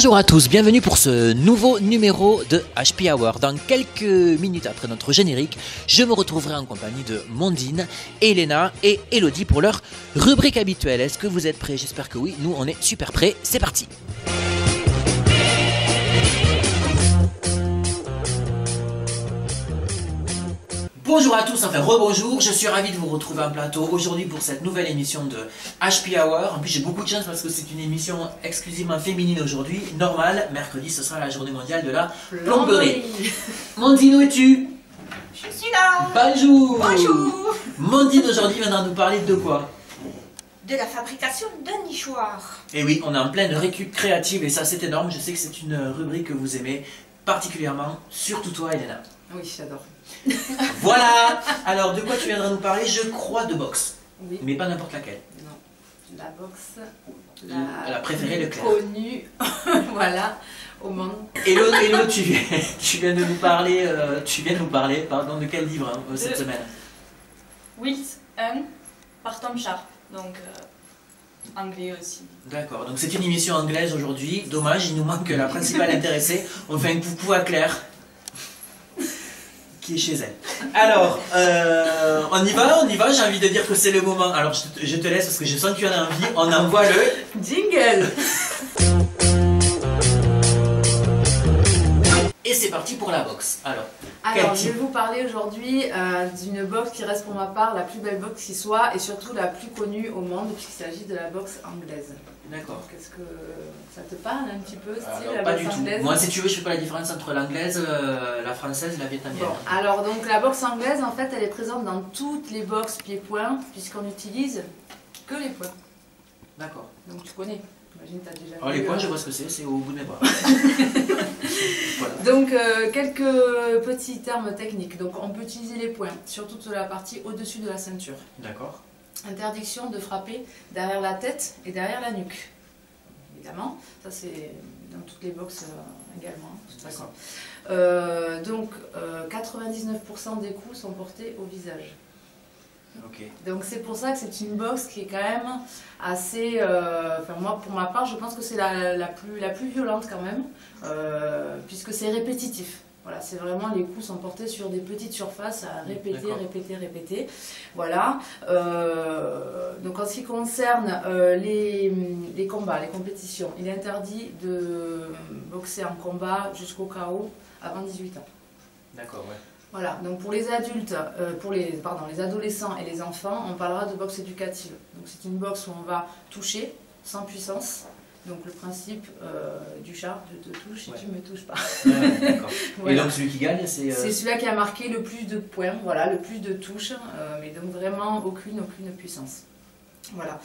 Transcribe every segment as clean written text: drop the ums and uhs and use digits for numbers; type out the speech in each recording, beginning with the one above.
Bonjour à tous, bienvenue pour ce nouveau numéro de HP Hour. Dans quelques minutes après notre générique, je me retrouverai en compagnie de Mondine, Elena et Elodie pour leur rubrique habituelle. Est-ce que vous êtes prêts? J'espère que oui, nous on est super prêts, c'est parti! Bonjour à tous, enfin rebonjour, je suis ravi de vous retrouver en plateau aujourd'hui pour cette nouvelle émission de HP Hour. En plus j'ai beaucoup de chance parce que c'est une émission exclusivement féminine aujourd'hui. Normal, mercredi ce sera la journée mondiale de la plomberie. Mondine, où es-tu? Je suis là. Bonjour. Bonjour. Mondine aujourd'hui viendra nous parler de quoi? De la fabrication d'un nichoir. Et oui, on est en pleine récup créative et ça c'est énorme. Je sais que c'est une rubrique que vous aimez particulièrement, surtout toi Elena. Oui, j'adore. Voilà. Alors de quoi tu viendras nous parler? Je crois de boxe. Oui. Mais pas n'importe laquelle. Non, la boxe, la préférée Leclerc. Connue, voilà, au monde. Hello, tu viens de nous parler, pardon, de quel livre cette semaine? Wills 1 par Tom Sharp, donc anglais aussi. D'accord, donc c'est une émission anglaise aujourd'hui. Dommage, il nous manque la principale intéressée. On fait un coucou à Claire, qui est chez elle. Alors, on y va, j'ai envie de dire que c'est le moment. Alors, je te laisse parce que je sens que tu en as envie. On envoie le jingle. Et c'est parti pour la boxe. Alors je vais vous parler aujourd'hui d'une boxe qui reste pour ma part la plus belle boxe qui soit et surtout la plus connue au monde puisqu'il s'agit de la boxe anglaise. D'accord. Qu'est-ce que ça te parle un petit peu, style la pas boxe du tout. anglaise? Moi, si tu veux, je fais pas la différence entre l'anglaise, la française, la vietnamienne. Bon, alors donc la boxe anglaise, en fait, elle est présente dans toutes les boxes pieds-poings puisqu'on n'utilise que les poings. D'accord. Donc tu connais. J'imagine que tu as déjà alors, vu, les poings, je vois ce que c'est au bout de mes bras. Voilà. Donc quelques petits termes techniques. Donc on peut utiliser les poings, surtout sur la partie au-dessus de la ceinture. D'accord. Interdiction de frapper derrière la tête et derrière la nuque. Évidemment, ça c'est dans toutes les boxes également. De toute façon. Donc 99% des coups sont portés au visage. Okay. Donc c'est pour ça que c'est une boxe qui est quand même assez... enfin moi pour ma part je pense que c'est la plus violente quand même, puisque c'est répétitif. Voilà, c'est vraiment les coups sont portés sur des petites surfaces à répéter. Voilà. Donc en ce qui concerne les combats, les compétitions, il est interdit de boxer en combat jusqu'au KO avant 18 ans. D'accord, ouais. Voilà, donc pour les adultes, les adolescents et les enfants, on parlera de boxe éducative. Donc c'est une boxe où on va toucher sans puissance. Donc le principe du chat, je te touche et tu me touches pas. D'accord. Voilà. Et donc celui qui gagne, c'est... C'est celui-là qui a marqué le plus de points, voilà, le plus de touches, mais donc vraiment aucune puissance. Voilà.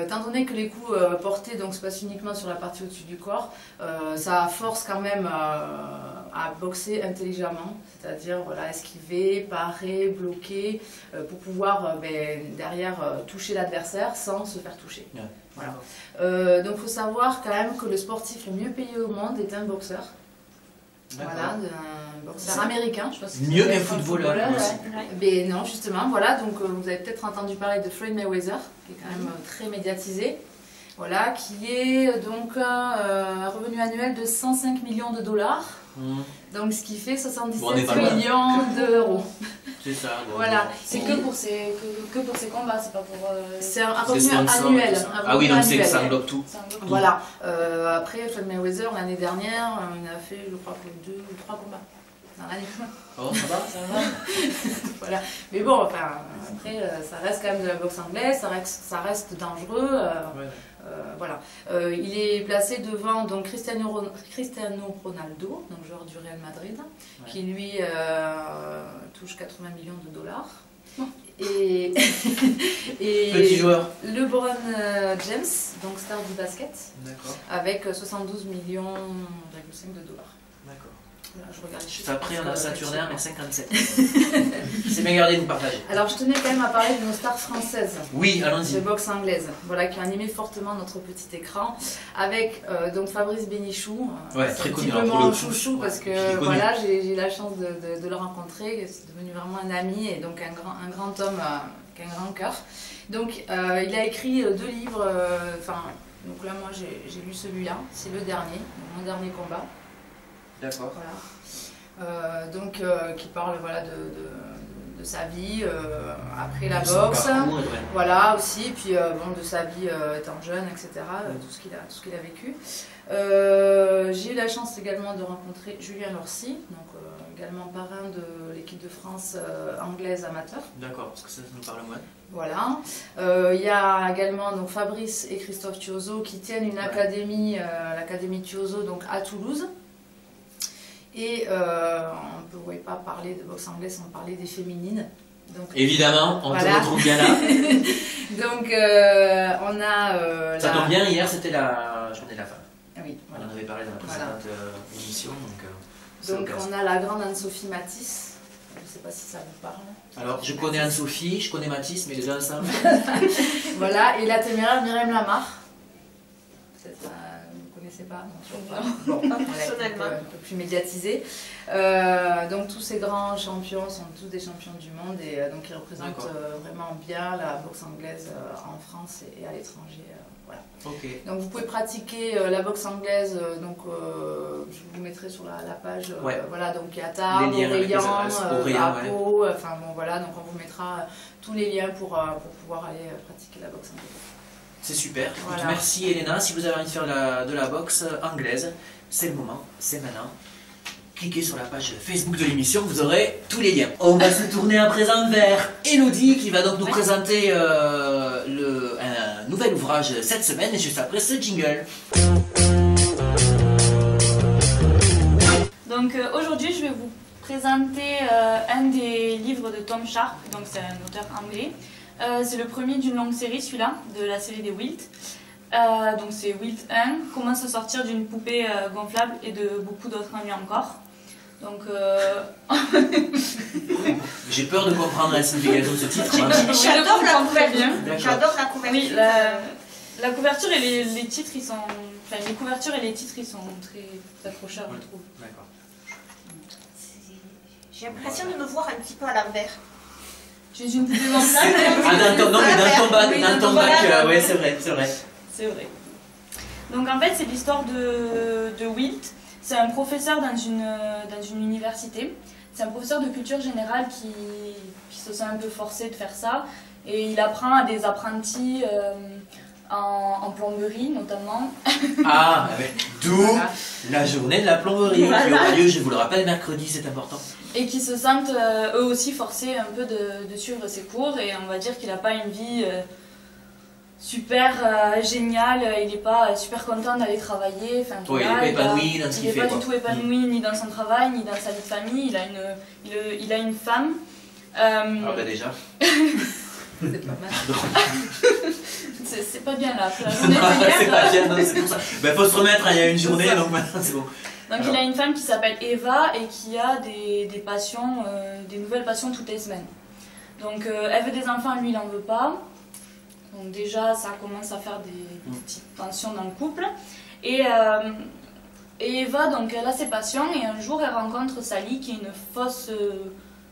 Étant donné que les coups portés se passent uniquement sur la partie au-dessus du corps, ça force quand même à boxer intelligemment, c'est-à-dire voilà, esquiver, parer, bloquer, pour pouvoir derrière toucher l'adversaire sans se faire toucher. Ouais. Voilà. Donc il faut savoir quand même que le sportif le mieux payé au monde est un boxeur. Voilà, un boxeur américain. Je pense que mieux qu'un footballeur. Mais non, justement, voilà, donc vous avez peut-être entendu parler de Floyd Mayweather, qui est quand même très médiatisé, voilà, qui est donc un revenu annuel de 105 millions de dollars, donc ce qui fait 77 millions d'euros. C'est ça. Voilà. C'est que pour ses combats, c'est pas pour... C'est un revenu annuel. Ah oui, donc ça englobe tout. Voilà. Après, Floyd Mayweather, l'année dernière, il a fait, je crois, que 2 ou 3 combats dans l'année. Oh, ça va. Voilà. Mais bon, enfin, après, ça reste quand même de la boxe anglaise, ça reste dangereux. Voilà. Il est placé devant donc, Cristiano Ronaldo, donc joueur du Real Madrid, qui lui touche 80 millions de dollars. Et petit joueur. LeBron James, donc star du basket, avec 72 millions de dollars. D'accord. Voilà, je regarde. Ça pris un Saturnaire, mais 57. C'est bien gardé de nous partager. Alors je tenais quand même à parler de nos stars françaises. Oui, allons-y. De boxe anglaise, voilà, qui ont animé fortement notre petit écran, avec donc Fabrice Bénichou. Très connu. Mon chouchou parce que voilà, j'ai eu la chance de le rencontrer. C'est devenu vraiment un ami et donc un grand homme qui a un grand cœur. Donc il a écrit 2 livres, Donc là, moi, j'ai lu celui-là. C'est le dernier, mon dernier combat. D'accord. Voilà. Qui parle voilà, de sa vie après la boxe. Parcours, ouais. Voilà, aussi. Puis bon, de sa vie étant jeune, etc. Tout ce qu'il a vécu. J'ai eu la chance également de rencontrer Julien Lorcy, donc également parrain de l'équipe de France anglaise amateur. D'accord, parce que ça nous parle moins. Voilà. Il y a également donc, Fabrice et Christophe Thiozo qui tiennent une académie, l'académie Thiozo donc, à Toulouse. Et on ne pouvait pas parler de boxe anglaise sans parler des féminines. Donc, évidemment, on te retrouve bien là. Donc on a... ça tombe bien, hier c'était la journée de la femme. Oui, voilà. On en avait parlé dans la précédente émission. Donc on a la grande Anne-Sophie Matisse. Je ne sais pas si ça vous parle. Alors je connais Anne-Sophie, je connais Matisse, mais les deux ensemble. Voilà, et la téméraire Myriam Lamarre. Peut-être vous ne connaissez pas, non, pas voilà, personnellement. un peu plus médiatisé. Donc tous ces grands champions sont tous des champions du monde et donc ils représentent vraiment bien la boxe anglaise en France et à l'étranger. Voilà. Okay. Donc vous pouvez pratiquer la boxe anglaise, donc je vous mettrai sur la page, voilà, donc il y a Tarbes, Aurélien, Apo, enfin bon voilà, donc on vous mettra tous les liens pour pouvoir aller pratiquer la boxe anglaise. C'est super, Voilà. Merci Elena, si vous avez envie de faire de la boxe anglaise, c'est le moment, c'est maintenant. Cliquez sur la page Facebook de l'émission, vous aurez tous les liens. On va se tourner à présent vers Elodie qui va donc nous présenter un nouvel ouvrage cette semaine et juste après ce jingle. Donc aujourd'hui, je vais vous présenter un des livres de Tom Sharp, donc c'est un auteur anglais. C'est le premier d'une longue série, celui-là, de la série des Wilt. Donc c'est Wilt 1, comment se sortir d'une poupée gonflable et de beaucoup d'autres ennuis encore. Donc j'ai peur de comprendre la signification de ce titre. J'adore la couverture. J'adore la couverture. Oui, la couverture et les titres, ils sont... Enfin, les couvertures et les titres, ils sont très accrocheurs, je trouve. D'accord. J'ai l'impression de me voir un petit peu à l'envers. Tu es une poupée gonflable. Non, mais dans ton bac, oui, c'est vrai. C'est vrai. Donc en fait, c'est l'histoire de Wilt. C'est un professeur dans une université. C'est un professeur de culture générale qui se sent un peu forcé de faire ça. Et il apprend à des apprentis en plomberie notamment. Ah, d'où voilà. La journée de la plomberie qui aura lieu, je vous le rappelle, mercredi, c'est important. Et qui se sentent eux aussi forcés un peu de suivre ses cours. Et on va dire qu'il n'a pas une vie super géniale, il n'est pas super content d'aller travailler. Enfin, il n'est pas épanoui dans ce qu'il fait. Il n'est pas du tout épanoui ni dans son travail, ni dans sa vie de famille. Il a une femme. Ah bah déjà. C'est pas mal. C'est pas bien là. C'est pas bien, non, c'est pour ça. Il faut se remettre, il y a une journée, donc maintenant c'est bon. Donc alors, il a une femme qui s'appelle Eva et qui a des passions, des nouvelles passions toutes les semaines. Donc elle veut des enfants, lui il n'en veut pas. Donc déjà ça commence à faire des petites tensions dans le couple. Et Eva, donc elle a ses passions et un jour elle rencontre Sally qui est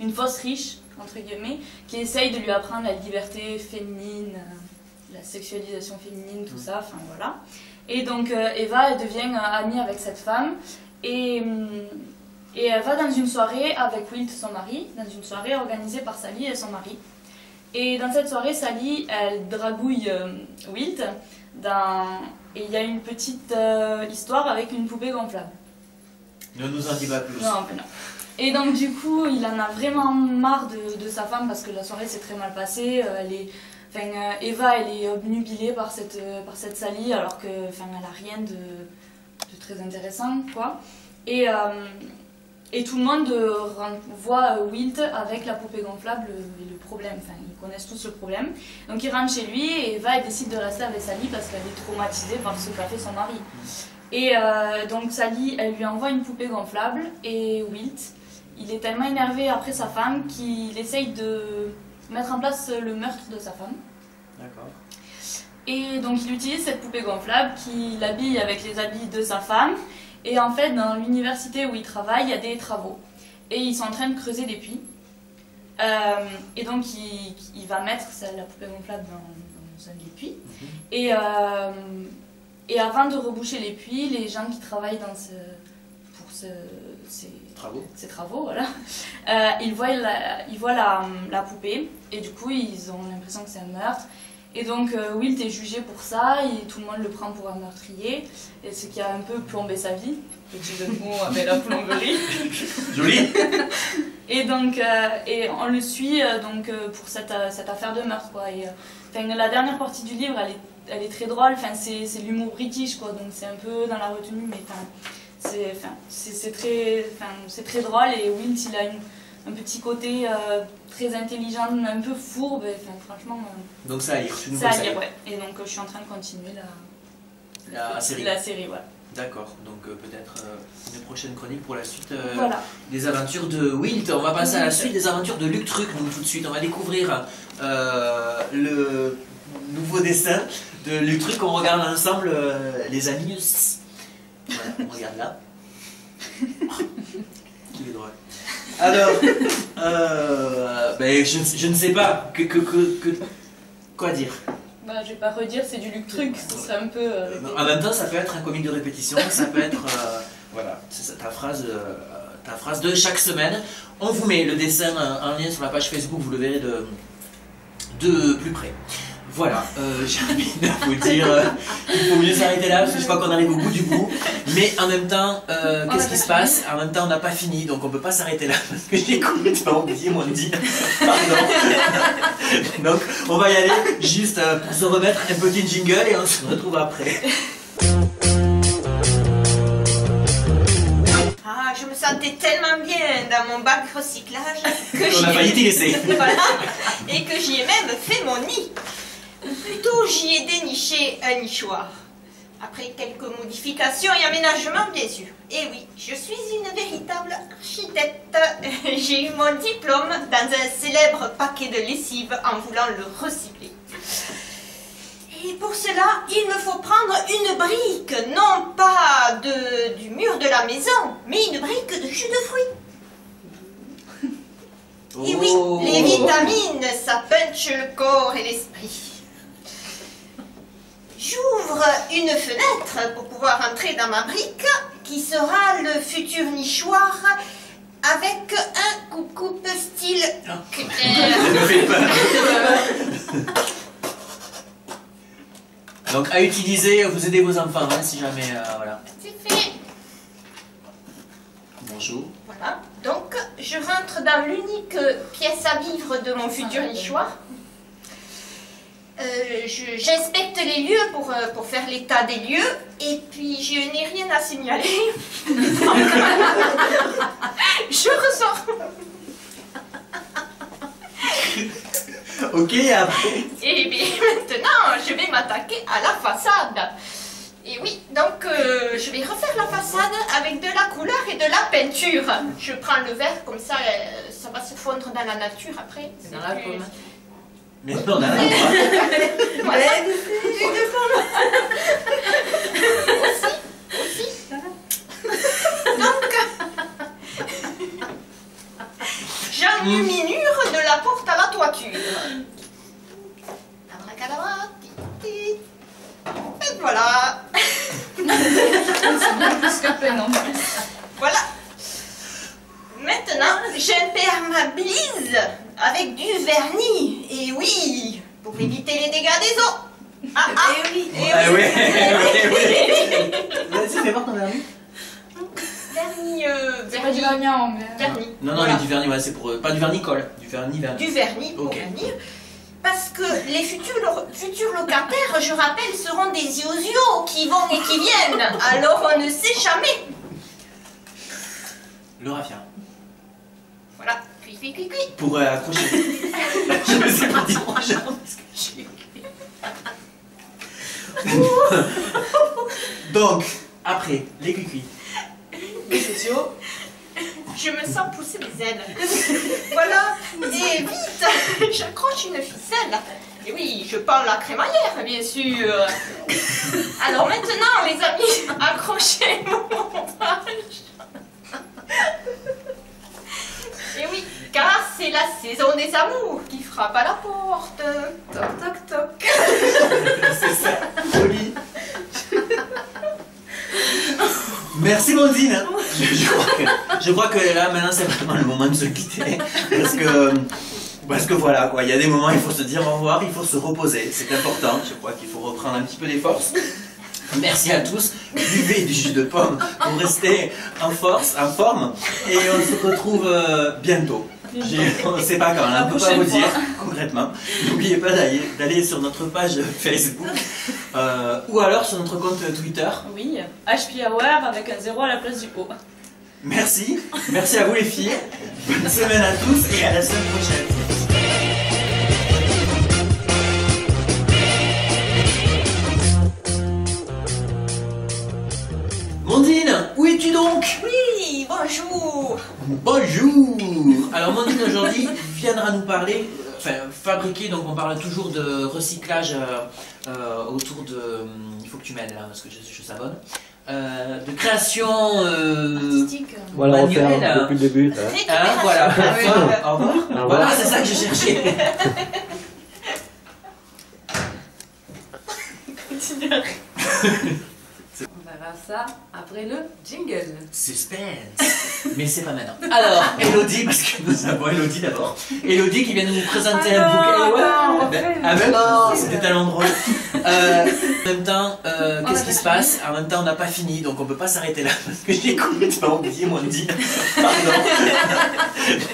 une fausse riche, entre guillemets, qui essaye de lui apprendre la liberté féminine, la sexualisation féminine, tout ça, enfin voilà. Et donc Eva, elle devient amie avec cette femme et elle va dans une soirée avec Wilt, son mari, dans une soirée organisée par Sally et son mari. Et dans cette soirée, Sally, elle dragouille Wilt et il y a une petite histoire avec une poupée gonflable. Ne nous en dis pas plus. Non, mais non. Et donc du coup, il en a vraiment marre de sa femme parce que la soirée s'est très mal passée. Eva, elle est obnubilée par cette Sally alors que, elle n'a rien de très intéressant, quoi. Et tout le monde voit Wilt avec la poupée gonflable et le problème. Enfin, ils connaissent tous le problème. Donc il rentre chez lui et Eva elle décide de rester avec Sally parce qu'elle est traumatisée par ce qu'a fait son mari. Et donc Sally, elle lui envoie une poupée gonflable et Wilt, il est tellement énervé après sa femme qu'il essaye de mettre en place le meurtre de sa femme. D'accord. Et donc il utilise cette poupée gonflable qu'il habille avec les habits de sa femme. Et en fait, dans l'université où il travaille, il y a des travaux. Et ils sont en train de creuser des puits. Et donc il va mettre la poupée gonflable dans un des puits. Et Et avant de reboucher les puits, les gens qui travaillent pour ces travaux, voilà, ils voient la poupée et du coup ils ont l'impression que c'est un meurtre. Et donc Wilt est jugé pour ça, et tout le monde le prend pour un meurtrier, et ce qui a un peu plombé sa vie. Petit jeu de mots avec la plomberie. Joli. Et donc et on le suit pour cette affaire de meurtre, quoi. Et, la dernière partie du livre, elle est très drôle. C'est l'humour british, quoi. Donc c'est un peu dans la retenue, mais c'est très drôle. Et Wilt, il a un petit côté très intelligent, un peu fourbe. Franchement. Donc ça à lire. C'est à lire, ouais. Et donc je suis en train de continuer la série. La série, voilà. D'accord, donc peut-être une prochaine chronique pour la suite voilà. des aventures de Wilt. On va passer à la suite des aventures de Luc Truc, donc tout de suite on va découvrir le nouveau dessin de Luc Truc. On regarde ensemble les amis. Voilà, on regarde là. Il est drôle. Alors, je ne sais pas, quoi dire. Je vais pas redire, c'est du Luc Truc, ce serait un peu... En même temps, ça peut être un comique de répétition, ça peut être... voilà, c'est ta phrase de chaque semaine. On vous met le dessin en lien sur la page Facebook, vous le verrez de plus près. Voilà, j'ai envie de vous dire, il faut mieux s'arrêter là, parce que je crois qu'on arrive au bout du bout. Mais en même temps, qu'est-ce qui se passe? En même temps, on n'a pas fini, donc on peut pas s'arrêter là, parce que j'ai complètement oublié mon dit. Pardon. Donc, on va y aller, juste pour se remettre un petit jingle, et on se retrouve après. Ah, je me sentais tellement bien dans mon bac recyclage que On a failli t'y laisser. Voilà, et que j'y ai même fait mon nid. Plutôt, j'y ai déniché un nichoir. Après quelques modifications et aménagements, bien sûr. Et oui, je suis une véritable architecte. J'ai eu mon diplôme dans un célèbre paquet de lessive en voulant le recycler. Et pour cela, il me faut prendre une brique, non pas du mur de la maison, mais une brique de jus de fruits. Et oui, les vitamines, ça punch le corps et l'esprit. J'ouvre une fenêtre pour pouvoir entrer dans ma brique, qui sera le futur nichoir avec un coucoupe style Donc à utiliser, vous aidez vos enfants, hein, si jamais, voilà. C'est fait. Bonjour. Voilà, donc je rentre dans l'unique pièce à vivre de mon futur nichoir. J'inspecte les lieux pour faire l'état des lieux, et puis je n'ai rien à signaler. Je ressors. Ok, après. Et bien maintenant, je vais m'attaquer à la façade. Et oui, donc je vais refaire la façade avec de la couleur et de la peinture. Je prends le verre, comme ça, ça va se fondre dans la nature après. C'est dans la pomme. Mais non, on a la Voilà. Aussi. Donc, j'enluminure de la porte à la toiture. Abracadabra, et voilà. C'est bien plus que plein en plus. Voilà. Maintenant, j'imperméabilise avec du vernis. Et oui, pour éviter les dégâts des eaux. Ah, oui. oui. Vas-y, fais voir ton vernis. Vernis, C'est pas du vernis en anglais. vernis. Non, Voilà. mais du vernis, ouais, c'est pour... pas du vernis colle, du vernis. Du vernis pour Ok. vernir. Parce que les futurs locataires, je rappelle, seront des iozios qui vont et qui viennent. Alors on ne sait jamais. Le raffia. Voilà. Cui. Pour accrocher. Je me sais pas dire prochain parce que je suis... Donc, après, les cuicuis. Les sociaux. Je me sens pousser des ailes. Voilà. Et vite, j'accroche une ficelle. Et oui, je pends la crémaillère, bien sûr. Alors maintenant, les amis, accrochez mon montage. Et oui, car c'est la saison des amours qui frappe à la porte. Toc toc toc. C'est ça, joli. Merci Mondine. Je crois que là maintenant c'est vraiment le moment de se quitter parce que voilà quoi, il y a des moments il faut se dire au revoir, il faut se reposer, c'est important. Je crois qu'il faut reprendre un petit peu les forces. Merci à tous, buvez du jus de pomme pour rester en forme et on se retrouve bientôt. On ne sait pas quand, on ne peut pas vous dire concrètement. N'oubliez pas d'aller sur notre page Facebook ou alors sur notre compte Twitter. Oui, HP Hour avec un 0 à la place du O. Merci à vous les filles. Bonne semaine à tous et à la semaine prochaine. Mondine, où es-tu donc? Oui, bonjour. Bonjour. Alors Mondine aujourd'hui viendra nous parler, fabriquer, donc on parle toujours de recyclage autour de... il faut que tu m'aides là parce que je savonne. De création Artistique. Voilà, on fait manuelle. depuis le début. Voilà, Ah au revoir. Voilà, c'est ça que je cherchais. Continue. On verra ça après le jingle. Suspense. Mais c'est pas maintenant. Alors, Elodie, parce que nous avons Elodie d'abord. Elodie qui vient de nous présenter un bouquet. Ah ben non, c'était tellement drôle. En même temps, qu'est-ce qui se passe? En même temps, on n'a pas fini, donc on peut pas s'arrêter là parce que j'ai complètement oublié mon dit. Pardon.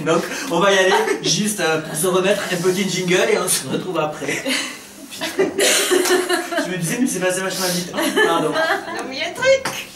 Donc, on va y aller juste pour se remettre un petit jingle et on se retrouve après. Je me disais, mais c'est passé vachement vite. Pardon. On a oublié un truc.